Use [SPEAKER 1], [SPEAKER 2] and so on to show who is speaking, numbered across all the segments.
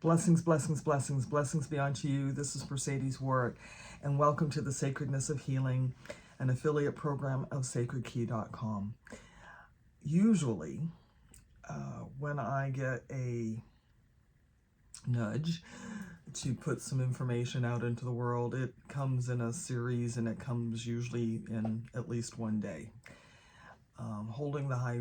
[SPEAKER 1] Blessings, blessings, blessings, blessings be unto you. This is Mercedes Warrick, and welcome to the Sacredness of Healing, an affiliate program of sacredqi.com. Usually, when I get a nudge to put some information out into the world, it comes in a series, and it comes usually in at least one day. Holding the high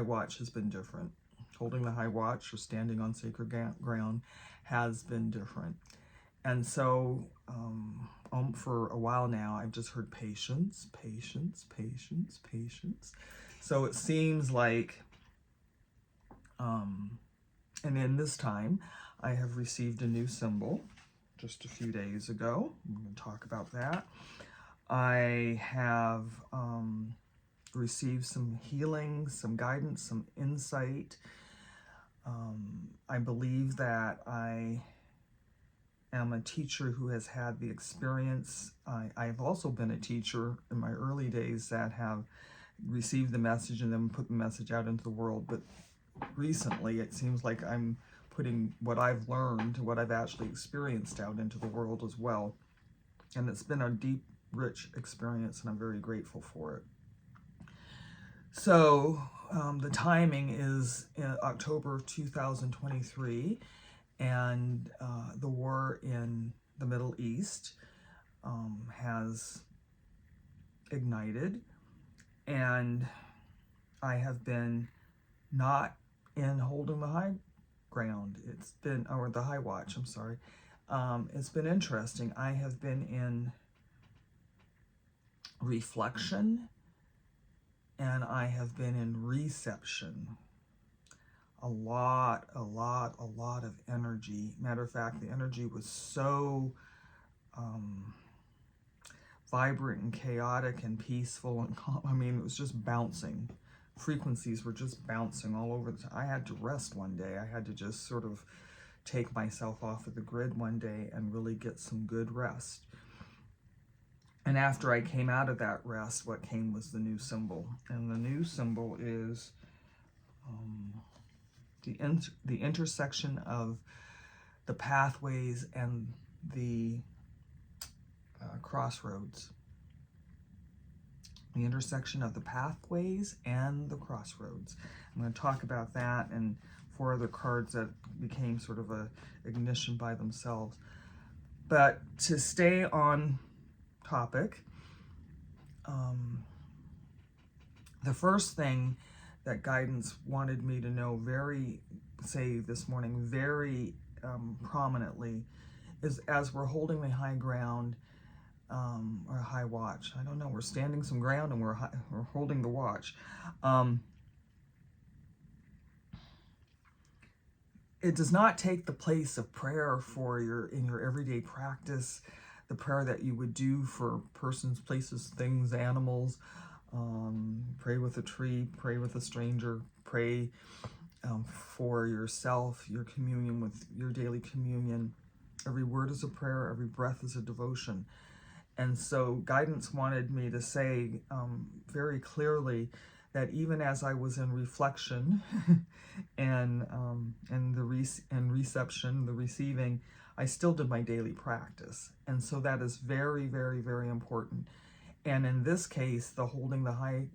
[SPEAKER 1] watch has been different. Holding the high watch or standing on sacred ground has been different. And so for a while now, I've just heard patience, patience, patience, patience. So it seems like, and in this time, I have received a new symbol just a few days ago. I'm going to talk about that. I have received some healing, some guidance, some insight. I believe that I am a teacher who has had the experience. I've also been a teacher in my early days that have received the message and then put the message out into the world. But recently, it seems like I'm putting what I've learned, what I've actually experienced out into the world as well. And it's been a deep, rich experience, and I'm very grateful for it. So the timing is in October 2023, and the war in the Middle East has ignited, and I have been not in holding the high ground. It's been, or the high watch, I'm sorry. It's been interesting. I have been in reflection, and I have been in reception. A lot of energy. Matter of fact, the energy was so vibrant and chaotic and peaceful and calm. I mean, it was just bouncing. Frequencies were just bouncing all over. I had to rest one day. I had to just sort of take myself off of the grid one day and really get some good rest. And after I came out of that rest, what came was the new symbol. And the new symbol is the intersection of the pathways and the crossroads. The intersection of the pathways and the crossroads. I'm going to talk about that and 4 other cards that became sort of a ignition by themselves. But to stay on topic, the first thing that guidance wanted me to know this morning very prominently is, as we're holding the high ground or high watch, I don't know, we're standing some ground and we're holding the watch. It does not take the place of prayer in your everyday practice, the prayer that you would do for persons, places, things, animals. Pray with a tree, pray with a stranger, pray for yourself, your communion with your daily communion. Every word is a prayer, every breath is a devotion. And so guidance wanted me to say very clearly that even as I was in reflection and reception, the receiving, I still did my daily practice. And so that is very, very, very important. And in this case, the holding the high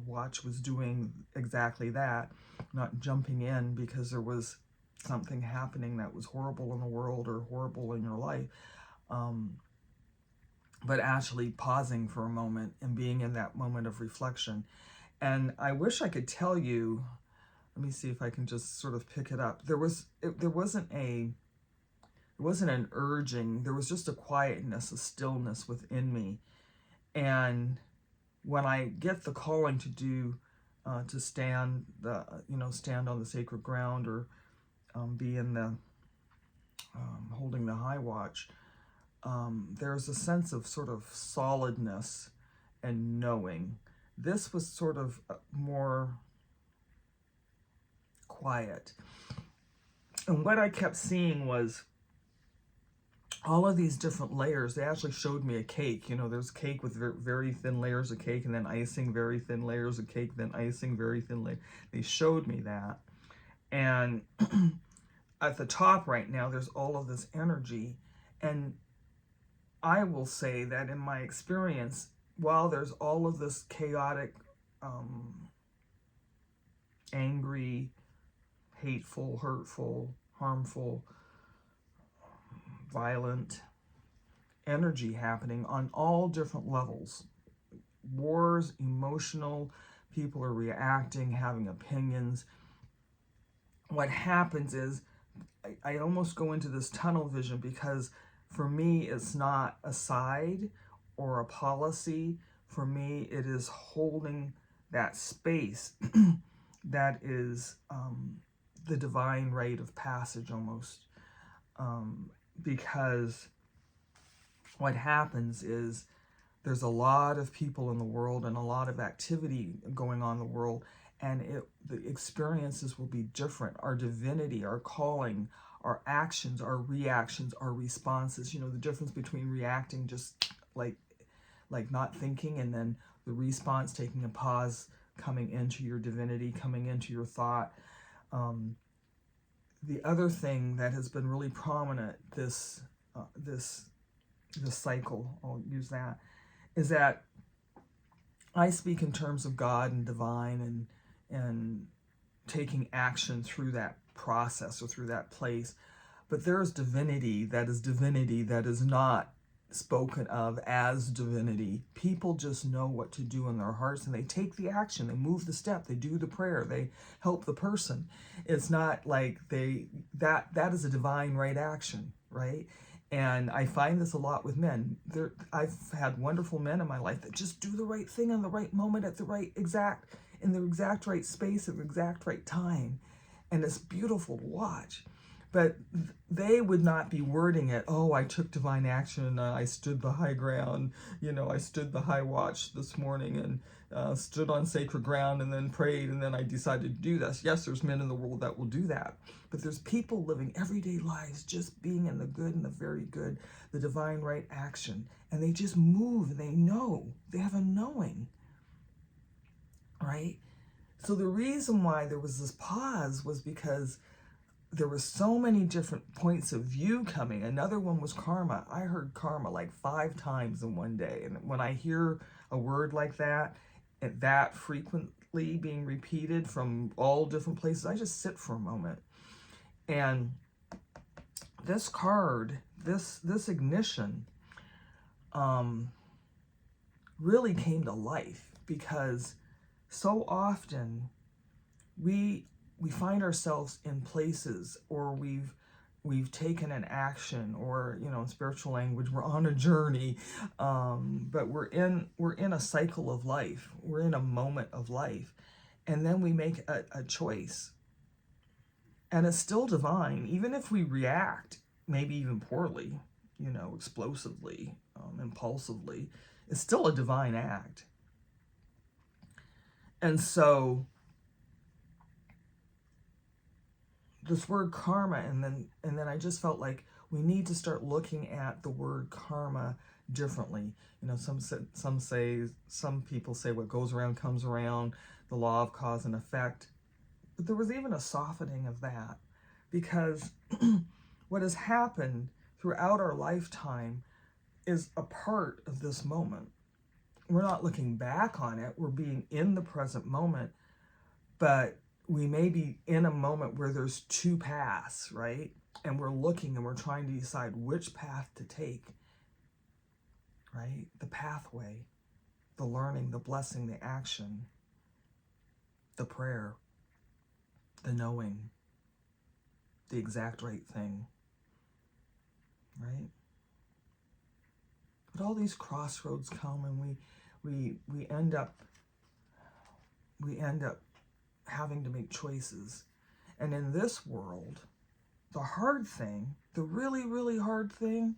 [SPEAKER 1] watch was doing exactly that, not jumping in because there was something happening that was horrible in the world or horrible in your life, but actually pausing for a moment and being in that moment of reflection. And I wish I could tell you, let me see if I can just sort of pick it up. There wasn't an urging, there was just a quietness, a stillness within me. And when I get the calling to do, to stand on the sacred ground or be in the holding the high watch, there's a sense of sort of solidness and knowing. This was sort of more quiet. And what I kept seeing was all of these different layers. They actually showed me a cake. You know, there's cake with very thin layers of cake, and then icing, very thin layers of cake, then icing, very thin layer. They showed me that. And at the top right now, there's all of this energy. And I will say that in my experience, while there's all of this chaotic, angry, hateful, hurtful, harmful, violent energy happening on all different levels, wars, emotional, people are reacting, having opinions. What happens is I almost go into this tunnel vision, because for me, it's not a side or a policy. For me, it is holding that space that is the divine rite of passage almost. Because what happens is there's a lot of people in the world and a lot of activity going on in the world, and the experiences will be different. Our divinity, our calling, our actions, our reactions, our responses, the difference between reacting just like not thinking, and then the response, taking a pause, coming into your divinity, coming into your thought. The other thing that has been really prominent this cycle, I'll use that, is that I speak in terms of God and divine and taking action through that process or through that place. But there is divinity that is not spoken of as divinity. People just know what to do in their hearts, and they take the action, they move the step, they do the prayer, they help the person. It's not like that is a divine right action, right? And I find this a lot with men. I've had wonderful men in my life that just do the right thing in the right moment, at the in the exact right space at the exact right time. And it's beautiful to watch. But they would not be wording it, oh, I took divine action, I stood the high ground, I stood the high watch this morning and stood on sacred ground and then prayed and then I decided to do this. Yes, there's men in the world that will do that. But there's people living everyday lives, just being in the good and the very good, the divine right action. And they just move and they know. They have a knowing, right? So the reason why there was this pause was because there were so many different points of view coming. Another one was karma. I heard karma like 5 times in one day. And when I hear a word like that frequently being repeated from all different places, I just sit for a moment. And this card, this ignition, really came to life, because so often we find ourselves in places, or we've taken an action, or in spiritual language, we're on a journey, but we're in a cycle of life, we're in a moment of life, and then we make a choice, and it's still divine, even if we react, maybe even poorly, explosively, impulsively. It's still a divine act. And so this word karma, and then I just felt like we need to start looking at the word karma differently. Some people say what goes around comes around, the law of cause and effect. But there was even a softening of that, because what has happened throughout our lifetime is a part of this moment. We're not looking back on it, we're being in the present moment, but we may be in a moment where there's 2 paths, right? And we're looking and we're trying to decide which path to take, right? The pathway, the learning, the blessing, the action, the prayer, the knowing, the exact right thing, right? But all these crossroads come, and we end up having to make choices. And in this world, the hard thing, the really, really hard thing,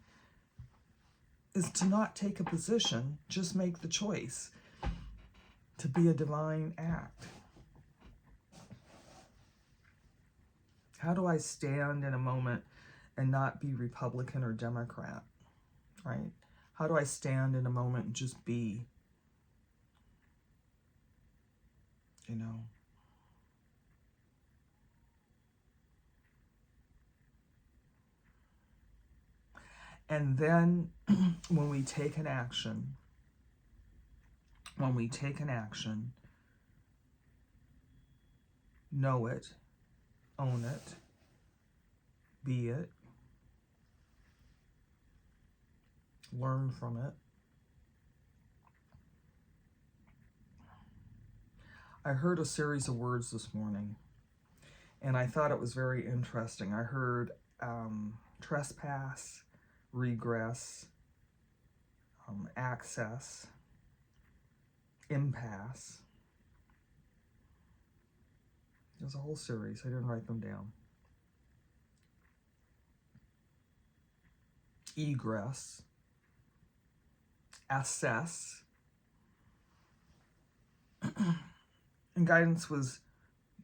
[SPEAKER 1] is to not take a position, just make the choice to be a divine act. How do I stand in a moment and not be Republican or Democrat, right? How do I stand in a moment and just be, And then when we take an action, know it, own it, be it, learn from it. I heard a series of words this morning, and I thought it was very interesting. I heard trespass, regress, access, impasse. There's a whole series. I didn't write them down. Egress, assess, and guidance was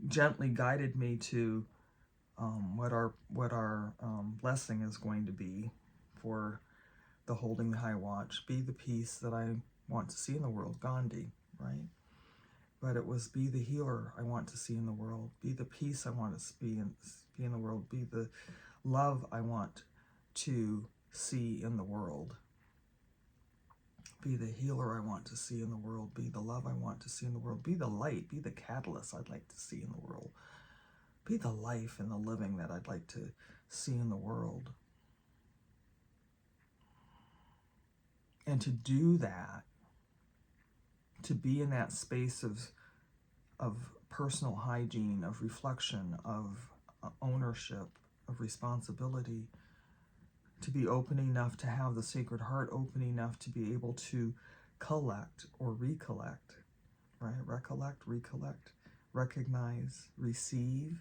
[SPEAKER 1] gently guided me to what our blessing is going to be for the holding the high watch. Be the peace that I want to see in the world. Gandhi, right? But it was be the healer I want to see in the world. Be the peace I want to be in the world. Be the love I want to see in the world. Be the healer I want to see in the world. Be the love I want to see in the world. Be the light. Be the catalyst I'd like to see in the world. Be the life and the living that I'd like to see in the world. And to do that, to be in that space of personal hygiene, of reflection, of ownership, of responsibility, to be open enough to have the Sacred Heart open enough to be able to collect or recollect, right? Recollect, recognize, receive.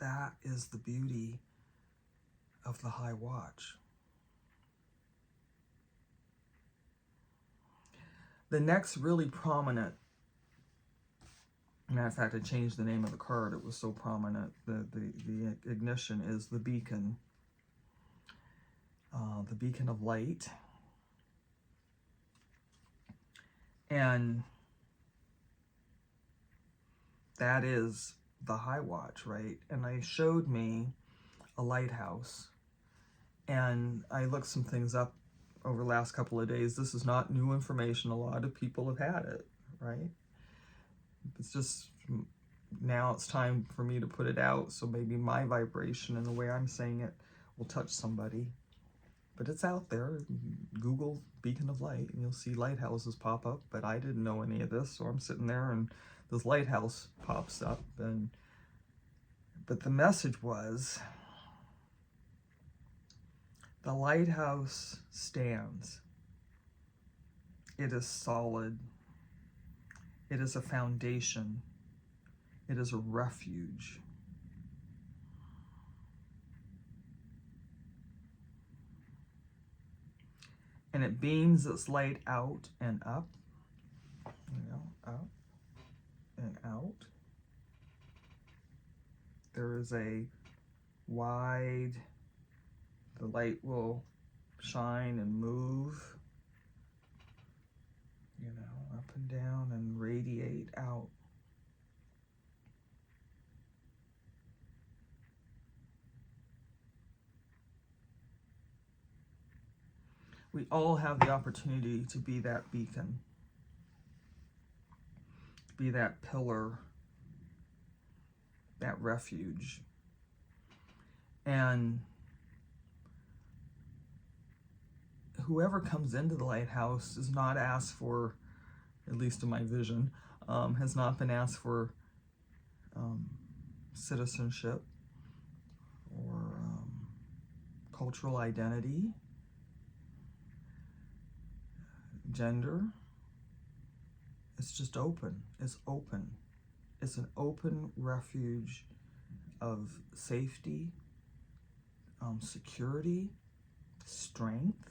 [SPEAKER 1] That is the beauty of the High Watch. The next really prominent, matter of fact, I changed the name of the card. It was so prominent. The ignition is the beacon of light. And that is the High Watch, right? And I showed me a lighthouse. And I looked some things up over the last couple of days. This is not new information. A lot of people have had it, right? It's just now it's time for me to put it out, so maybe my vibration and the way I'm saying it will touch somebody. But it's out there. Google beacon of light and you'll see lighthouses pop up, but I didn't know any of this, so I'm sitting there and this lighthouse pops up. But the message was, the lighthouse stands. It is solid. It is a foundation. It is a refuge. And it beams its light out and up, up and out. There is a wide, the light will shine and move, up and down and radiate out. We all have the opportunity to be that beacon, to be that pillar, that refuge. And whoever comes into the lighthouse is not asked for, at least in my vision, has not been asked for citizenship or cultural identity, gender. It's just open. It's open. It's an open refuge of safety, security, strength.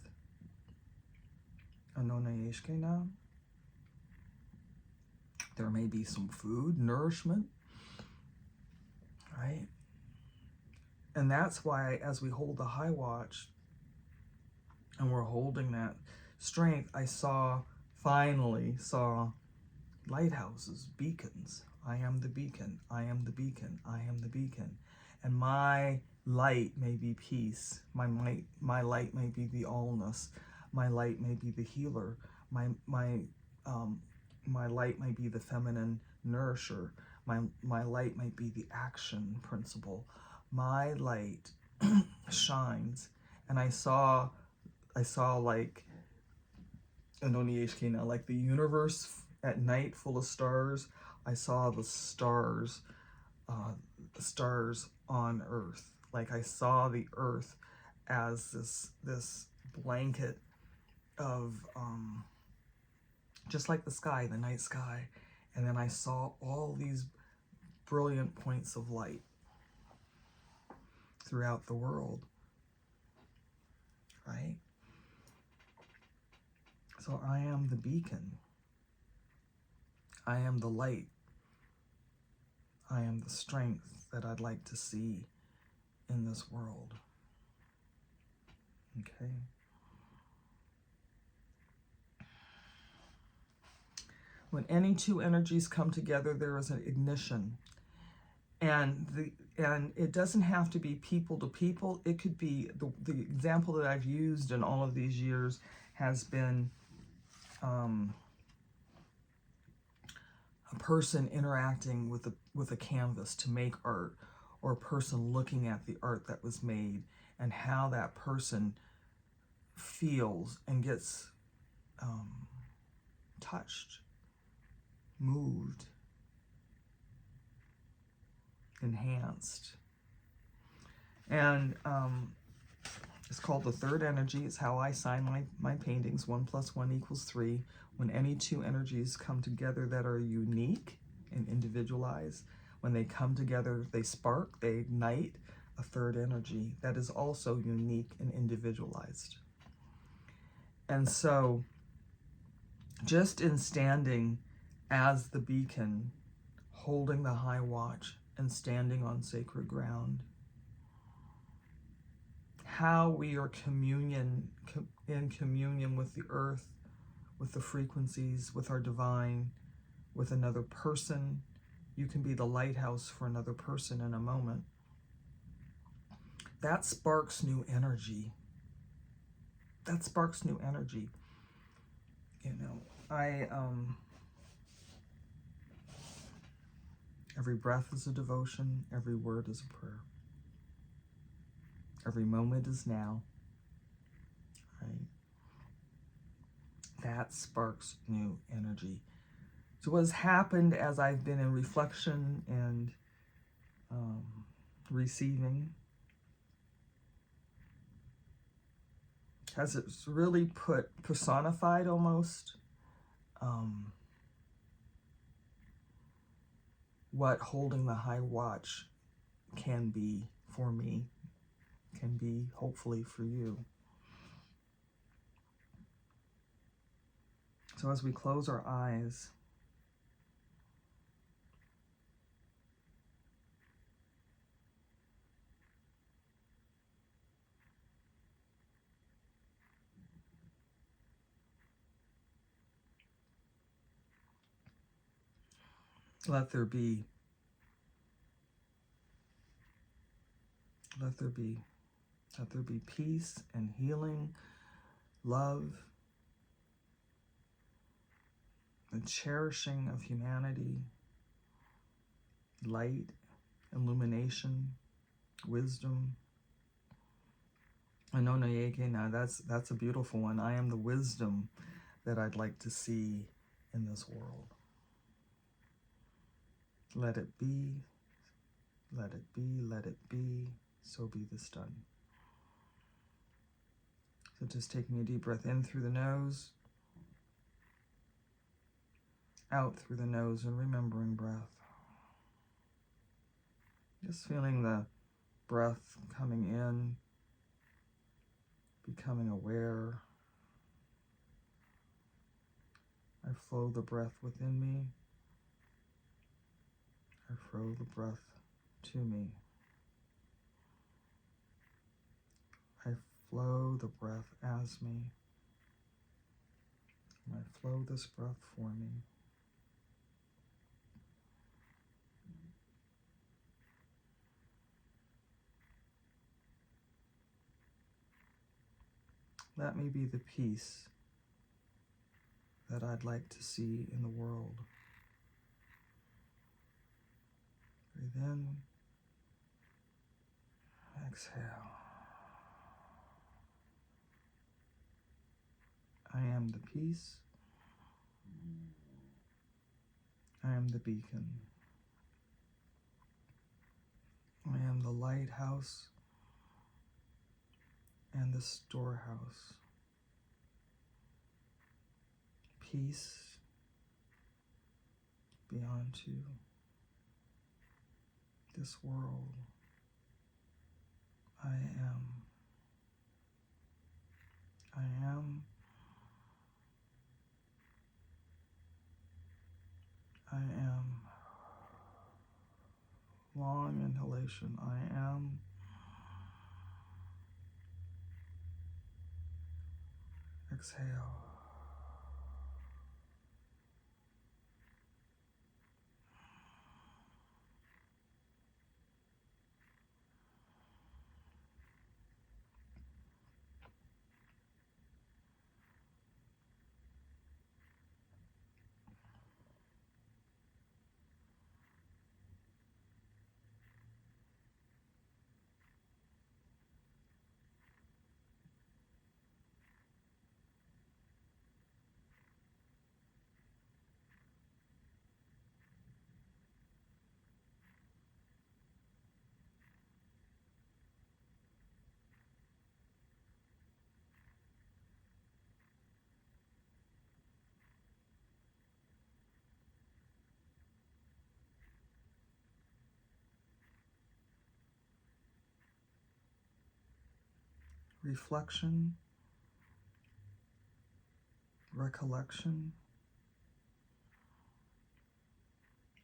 [SPEAKER 1] There may be some food, nourishment, right? And that's why as we hold the High Watch and we're holding that strength, I finally saw lighthouses, beacons. I am the beacon. I am the beacon. I am the beacon. and my light may be peace. My light may be the allness. My light may be the healer. My light may be the feminine nourisher. My light may be the action principle. My light shines. And I saw like Andonieshkina, like the universe at night full of stars. I saw the stars on Earth. Like I saw the Earth as this blanket of just like the sky, the night sky. And then I saw all these brilliant points of light throughout the world, right? So I am the beacon. I am the light. I am the strength that I'd like to see in this world. Okay. When any two energies come together, there is an ignition. And it doesn't have to be people to people. It could be, the example that I've used in all of these years has been a person interacting with a canvas to make art, or a person looking at the art that was made, and how that person feels and gets touched, moved, enhanced. And it's called the third energy. It's how I sign my paintings. 1 + 1 = 3. When any two energies come together that are unique and individualized, when they come together, they spark, they ignite a third energy that is also unique and individualized. And so just in standing as the beacon, holding the high watch and standing on sacred ground, how we are in communion with the earth, with the frequencies, with our divine, with another person. You can be the lighthouse for another person in a moment. That sparks new energy. That sparks new energy. You know, every breath is a devotion, every word is a prayer. Every moment is now, right? That sparks new energy. So what has happened as I've been in reflection and receiving, has it really personified almost what holding the high watch can be for me, can be hopefully for you. So as we close our eyes, let there be. Let there be. Let there be peace and healing, love, the cherishing of humanity, light, illumination, wisdom. Anonoyeke, now that's a beautiful one. I am the wisdom that I'd like to see in this world. Let it be, let it be, let it be, so be this done. So just taking a deep breath in through the nose, out through the nose, and remembering breath. Just feeling the breath coming in, becoming aware. I flow the breath within me. I flow the breath to me. I flow the breath as me. And I flow this breath for me. Let me be the peace that I'd like to see in the world. Breathe in, exhale. I am the peace. I am the beacon. I am the lighthouse and the storehouse. Peace be unto this world. I am. I am. I am. Long inhalation. I am. Exhale. Reflection, recollection,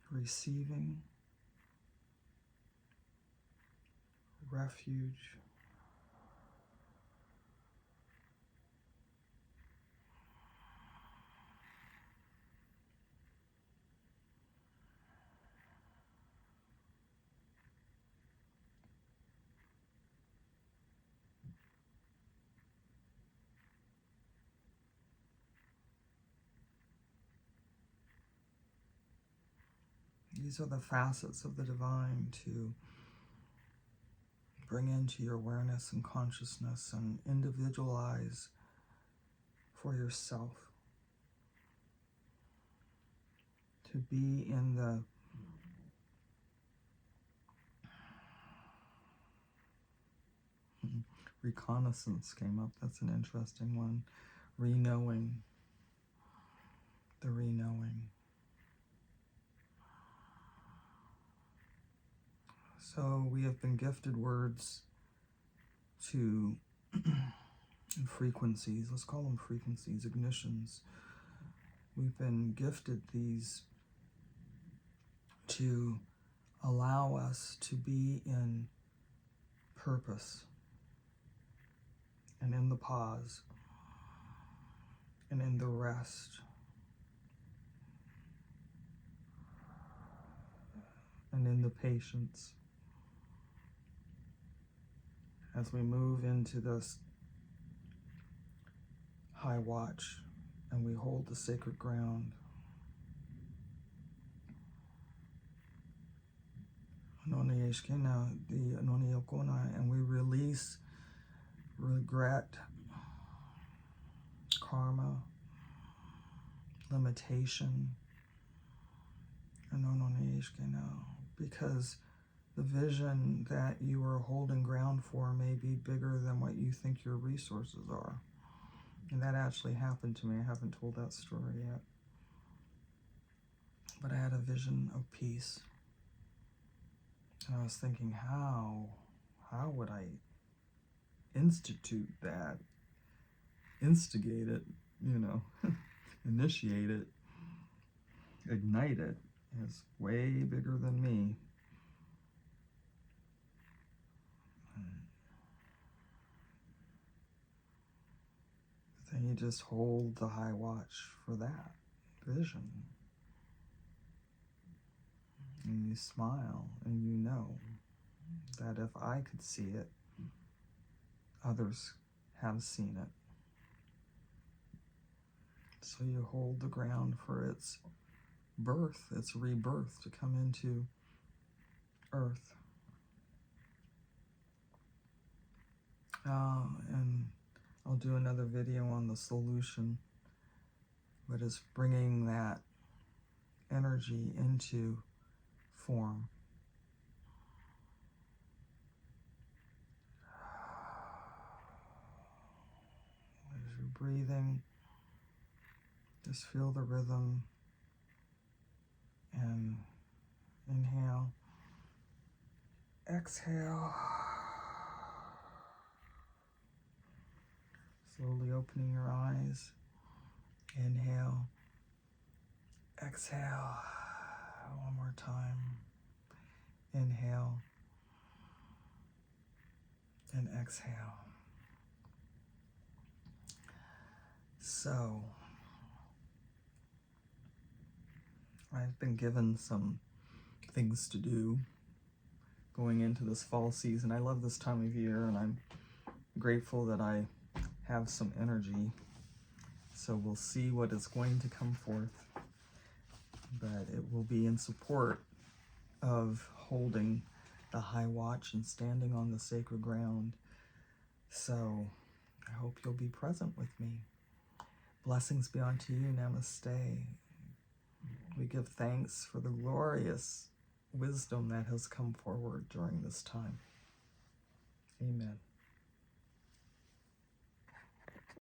[SPEAKER 1] receiving, refuge, these are the facets of the divine to bring into your awareness and consciousness and individualize for yourself. To be in the reconnaissance came up. That's an interesting one. Reknowing. The reknowing. So we have been gifted words to frequencies. Let's call them frequencies, ignitions. We've been gifted these to allow us to be in purpose and in the pause and in the rest and in the patience as we move into this high watch and we hold the sacred ground. And we release regret, karma, limitation, because the vision that you are holding ground for may be bigger than what you think your resources are. And that actually happened to me. I haven't told that story yet. But I had a vision of peace. And I was thinking, how would I institute that, instigate it, initiate it, ignite it? It's way bigger than me. Then you just hold the high watch for that vision. And you smile and you know that if I could see it, others have seen it. So you hold the ground for its birth, its rebirth, to come into earth. And I'll do another video on the solution, but it's bringing that energy into form. As you're breathing, just feel the rhythm, and inhale, exhale, slowly opening your eyes, inhale, exhale, one more time, inhale, and exhale. So, I've been given some things to do going into this fall season. I love this time of year, and I'm grateful that I have some energy. So we'll see what is going to come forth, but it will be in support of holding the high watch and standing on the sacred ground. So I hope you'll be present with me. Blessings be unto you. Namaste. We give thanks for the glorious wisdom that has come forward during this time. Amen.